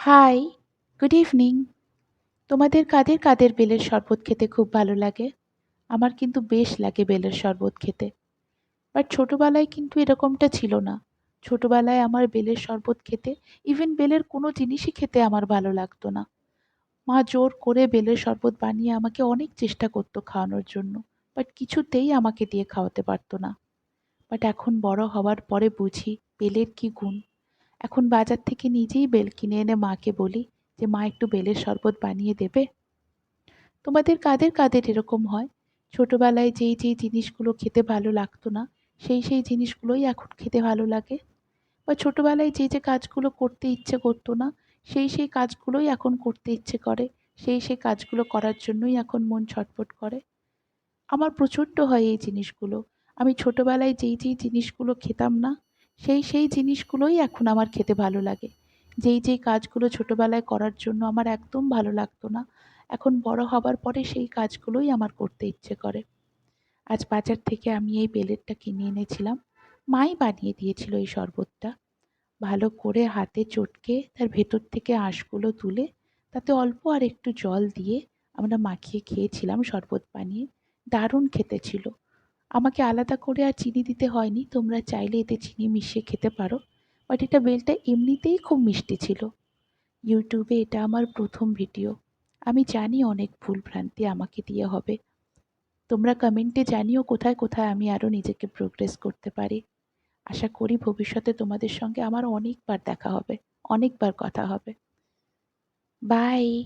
High, good evening. তোমাদের কাদের কাদের বেলের শরবত খেতে খুব ভালো লাগে? আমার কিন্তু বেশ লাগে বেলের শরবত খেতে। বাট ছোটবেলায় কিন্তু এরকমটা ছিল না। ছোটবেলায় আমার বেলের শরবত খেতে, ইভেন বেলের কোনো জিনিসই খেতে আমার ভালো লাগতো না। মা জোর করে বেলের শরবত বানিয়ে আমাকে অনেক চেষ্টা করতো খাওয়ানোর জন্য। বাট কিছুতেই আমাকে দিয়ে খাওয়াতে পারতো না। বাট এখন বড় হওয়ার পরে বুঝি বেলের কি গুণ। এখন বাজার থেকে নিজেই বেল কিনে এনে মাকে বলি যে মা একটু বেলের শরবত বানিয়ে দেবে। তোমাদের কাদের কাদের এরকম হয়? ছোটবেলায় যেই যেই জিনিসগুলো খেতে ভালো লাগতো না, সেই সেই জিনিসগুলোই এখন খেতে ভালো লাগে? বা ছোটবেলায় যে যে কাজগুলো করতে ইচ্ছে করতো না, সেই সেই কাজগুলোই এখন করতে ইচ্ছে করে, সেই সেই কাজগুলো করার জন্যই এখন মন ছটফট করে? আমার প্রচণ্ড হয় এই জিনিসগুলো। আমি ছোটবেলায় যেই যেই জিনিসগুলো খেতাম না, সেই সেই জিনিসগুলোই এখন আমার খেতে ভালো লাগে। যেই যেই কাজগুলো ছোটবেলায় করার জন্য আমার একদম ভালো লাগতো না, এখন বড় হবার পরে সেই কাজগুলোই আমার করতে ইচ্ছে করে। আজ বাজার থেকে আমি এই বেলেটটা কিনে এনেছিলাম। মাই বানিয়ে দিয়েছিল এই শরবতটা। ভালো করে হাতে চটকে তার ভেতর থেকে আঁশগুলো তুলে তাতে অল্প আর একটু জল দিয়ে আমরা মাখিয়ে খেয়েছিলাম শরবত বানিয়ে। দারুণ খেতে ছিল। আমাকে আলাদা করে আর চিনি দিতে হয়নি, তোমরা চাইলে এতে চিনি মিশিয়ে খেতে পারো। বাট এটা বেলটা এমনিতেই খুব মিষ্টি ছিল। ইউটিউবে এটা আমার প্রথম ভিডিও। আমি জানি অনেক ভুল ভ্রান্তি আমাকে দিয়ে হবে। তোমরা কমেন্টে জানিও কোথায় কোথায় আমি আরও নিজেকে প্রোগ্রেস করতে পারি। আশা করি ভবিষ্যতে তোমাদের সঙ্গে আমার অনেকবার দেখা হবে, অনেকবার কথা হবে। বাই।